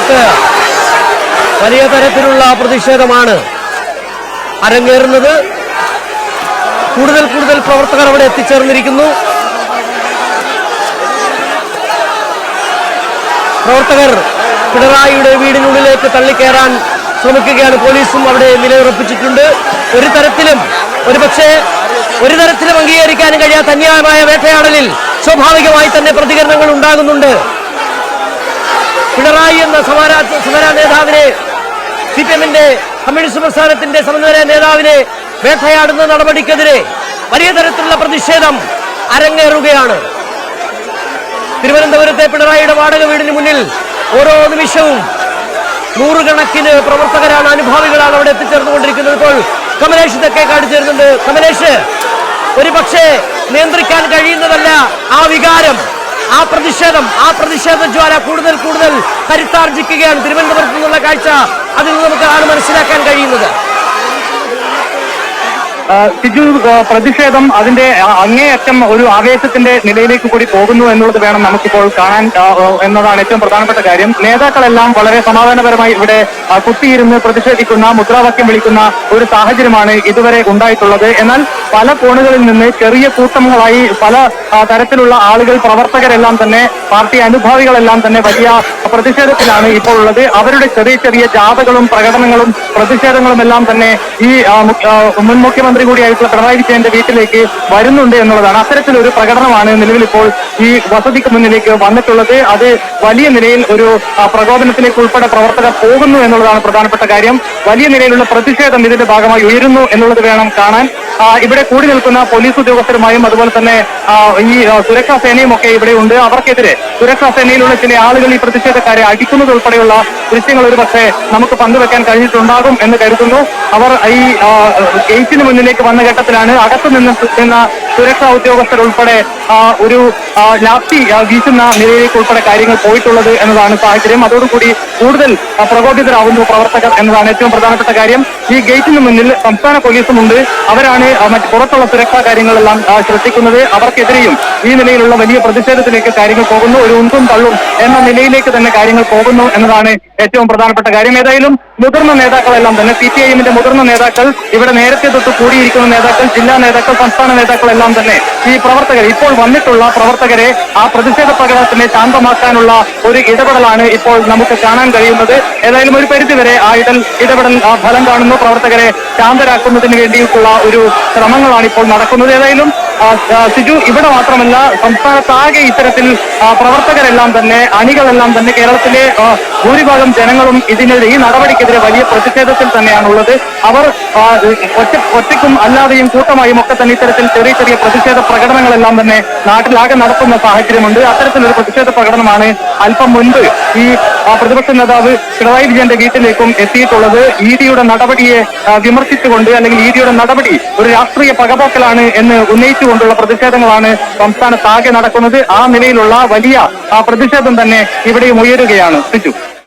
ഭാഗത്ത് വലിയ തരത്തിലുള്ള പ്രതിഷേധമാണ് അരങ്ങേറുന്നത്. കൂടുതൽ കൂടുതൽ പ്രവർത്തകർ അവിടെ എത്തിച്ചേർന്നിരിക്കുന്നു. പ്രവർത്തകർ പിണറായിയുടെ വീടിനുള്ളിലേക്ക് തള്ളിക്കയറാൻ ശ്രമിക്കുകയാണ്. പോലീസും അവിടെ നിലയുറപ്പിച്ചിട്ടുണ്ട്. ഒരു തരത്തിലും അംഗീകരിക്കാനും കഴിയാത്ത അന്യായമായ വേട്ടയാടലിൽ സ്വാഭാവികമായി തന്നെ പ്രതികരണങ്ങൾ ഉണ്ടാകുന്നുണ്ട്. പിണറായി എന്ന സമര നേതാവിനെ, സിപിഎമ്മിന്റെ കമ്മ്യൂണിസ്റ്റ് പ്രസ്ഥാനത്തിന്റെ സമന്വയ നേതാവിനെ വേട്ടയാടുന്ന നടപടിക്കെതിരെ വലിയ തരത്തിലുള്ള പ്രതിഷേധം അരങ്ങേറുകയാണ്. തിരുവനന്തപുരത്തെ പിണറായിയുടെ വാടക വീടിന് മുന്നിൽ ഓരോ നിമിഷവും നൂറുകണക്കിന് പ്രവർത്തകരാണ്, അനുഭാവികളാണ് അവിടെ എത്തിച്ചേർന്നുകൊണ്ടിരിക്കുന്നത്. ഇപ്പോൾ കമലേഷ് ഇതൊക്കെ കാണിച്ചിരുന്നുണ്ട്. കമലേഷ്, ഒരുപക്ഷെ നിയന്ത്രിക്കാൻ കഴിയുന്നതല്ല ആ വികാരം, ആ പ്രതിഷേധ ജ്വാല കൂടുതൽ കൂടുതൽ കരുത്താർജിക്കുകയാണ്. തിരുവനന്തപുരത്ത് നിന്നുള്ള കാഴ്ച അതിൽ നിന്ന് നമുക്കാണ് മനസ്സിലാക്കാൻ കഴിയുന്നത്. സിജു, പ്രതിഷേധം അതിന്റെ അങ്ങേയറ്റം ഒരു ആവേശത്തിന്റെ നിലയിലേക്ക് കൂടി പോകുന്നു എന്നുള്ളത് വേണം നമുക്കിപ്പോൾ കാണാൻ എന്നതാണ് ഏറ്റവും പ്രധാനപ്പെട്ട കാര്യം. നേതാക്കളെല്ലാം വളരെ സമാധാനപരമായി ഇവിടെ കുത്തിയിരുന്ന് പ്രതിഷേധിക്കുന്ന, മുദ്രാവാക്യം വിളിക്കുന്ന ഒരു സാഹചര്യമാണ് ഇതുവരെ ഉണ്ടായിട്ടുള്ളത്. എന്നാൽ പല കോണുകളിൽ നിന്ന് ചെറിയ കൂട്ടങ്ങളായി പല തരത്തിലുള്ള ആളുകൾ, പ്രവർത്തകരെല്ലാം തന്നെ, പാർട്ടി അനുഭാവികളെല്ലാം തന്നെ വലിയ പ്രതിഷേധത്തിലാണ് ഇപ്പോൾ ഉള്ളത്. അവരുടെ ചെറിയ ചെറിയ ജാഥകളും പ്രകടനങ്ങളും പ്രതിഷേധങ്ങളും എല്ലാം തന്നെ ഈ മുൻ മുഖ്യമന്ത്രി കൂടിയായിട്ടുള്ള പിണറായി വിജയന്റെ വീട്ടിലേക്ക് വരുന്നുണ്ട് എന്നുള്ളതാണ്. അത്തരത്തിലൊരു പ്രകടനമാണ് നിലവിൽ ഇപ്പോൾ ഈ വസതിക്ക് മുന്നിലേക്ക് വന്നിട്ടുള്ളത്. അത് വലിയ നിലയിൽ ഒരു പ്രകോപനത്തിലേക്ക് ഉൾപ്പെടെ പ്രവർത്തകർ പോകുന്നു എന്നുള്ളതാണ് പ്രധാനപ്പെട്ട കാര്യം. വലിയ നിലയിലുള്ള പ്രതിഷേധം ഇതിന്റെ ഭാഗമായി ഉയരുന്നു എന്നുള്ളത് വേണം കാണാൻ. ഇവിടെ കൂടി നിൽക്കുന്ന പോലീസ് ഉദ്യോഗസ്ഥരുമായും അതുപോലെ തന്നെ ഈ സുരക്ഷാ സേനയും ഒക്കെ ഇവിടെ ഉണ്ട്. അവർക്കെതിരെ സുരക്ഷാ സേനയിലുള്ള ചില ആളുകൾ ഈ പ്രതിഷേധക്കാരെ അടിക്കുന്നത് ഉൾപ്പെടെയുള്ള ദൃശ്യങ്ങൾ ഒരു പക്ഷേ നമുക്ക് പങ്കുവെക്കാൻ കഴിഞ്ഞിട്ടുണ്ടാകും എന്ന് കരുതുന്നു. അവർ ഈ ഗേറ്റിന് മുന്നിലേക്ക് വന്ന ഘട്ടത്തിലാണ് അകത്തു നിന്ന സുരക്ഷാ ഉദ്യോഗസ്ഥർ ഉൾപ്പെടെ ഒരു ലാത്തി വീശുന്ന നിലയിലേക്ക് ഉൾപ്പെടെ കാര്യങ്ങൾ പോയിട്ടുള്ളത് എന്നതാണ് സാഹചര്യം. അതോടുകൂടി കൂടുതൽ പ്രകോപിതരാകുന്നു പ്രവർത്തകർ എന്നതാണ് ഏറ്റവും പ്രധാനപ്പെട്ട കാര്യം. ഈ ഗേറ്റിന് മുന്നിൽ സംസ്ഥാന പോലീസും ഉണ്ട്. അവരാണ് മറ്റ് പുറത്തുള്ള സുരക്ഷാ കാര്യങ്ങളെല്ലാം ശ്രദ്ധിക്കുന്നത്. അവർക്കെതിരെയും ഈ നിലയിലുള്ള വലിയ പ്രതിഷേധത്തിലേക്ക് കാര്യങ്ങൾ പോകുന്നു. ഒരു ഉന്തും തള്ളും എന്ന നിലയിലേക്ക് തന്നെ കാര്യങ്ങൾ പോകുന്നു എന്നതാണ് ഏറ്റവും പ്രധാനപ്പെട്ട കാര്യം. ഏതായാലും മുതിർന്ന നേതാക്കളെല്ലാം തന്നെ, CPIM-ന്റെ മുതിർന്ന നേതാക്കൾ, ഇവിടെ നേരത്തെ തൊട്ട് കൂടിയിരിക്കുന്ന നേതാക്കൾ, ജില്ലാ നേതാക്കൾ, സംസ്ഥാന നേതാക്കളെല്ലാം തന്നെ ഈ പ്രവർത്തകരെ, ഇപ്പോൾ വന്നിട്ടുള്ള പ്രവർത്തകരെ ആ പ്രതിഷേധ പ്രകടനത്തിനെ ശാന്തമാക്കാനുള്ള ഒരു ഇടപെടലാണ് ഇപ്പോൾ നമുക്ക് കാണാൻ കഴിയുന്നത്. ഏതായാലും ഒരു പരിധിവരെ ആ ഇടപെടൽ ഫലം കാണുന്നു. പ്രവർത്തകരെ ശാന്തരാക്കുന്നതിന് വേണ്ടിയിട്ടുള്ള ഒരു ശ്രമങ്ങളാണ് ഇപ്പോൾ നടക്കുന്നത്. ഏതായാലും സിജു, ഇവിടെ മാത്രമല്ല സംസ്ഥാനത്താകെ ഇത്തരത്തിൽ പ്രവർത്തകരെല്ലാം തന്നെ, അണികളെല്ലാം തന്നെ, കേരളത്തിലെ ഭൂരിഭാഗം ജനങ്ങളും ഈ നടപടിക്കെതിരെ വലിയ പ്രതിഷേധത്തിൽ തന്നെയാണുള്ളത്. അവർ ഒറ്റയ്ക്കും അല്ലാതെയും കൂട്ടമായും ഒക്കെ തന്നെ ഇത്തരത്തിൽ ചെറിയ ചെറിയ പ്രതിഷേധ പ്രകടനങ്ങളെല്ലാം തന്നെ നാട്ടിലാകെ നടത്തുന്ന സാഹചര്യമുണ്ട്. അത്തരത്തിലൊരു പ്രതിഷേധ പ്രകടനമാണ് അല്പം മുൻപ് ഈ പ്രതിപക്ഷ നേതാവ് പിണറായി വിജയന്റെ വീട്ടിലേക്കും എത്തിയിട്ടുള്ളത്. ഇഡിയുടെ നടപടിയെ വിമർശിച്ചുകൊണ്ട്, അല്ലെങ്കിൽ ഇഡിയുടെ നടപടി ഒരു രാഷ്ട്രീയ പകപോക്കലാണ് എന്ന് ഉന്നയിച്ചുകൊണ്ടുള്ള പ്രതിഷേധങ്ങളാണ് സംസ്ഥാനത്താകെ നടക്കുന്നത്. ആ നിലയിലുള്ള വലിയ പ്രതിഷേധം തന്നെ ഇവിടെയും ഉയരുകയാണ്. സിജു.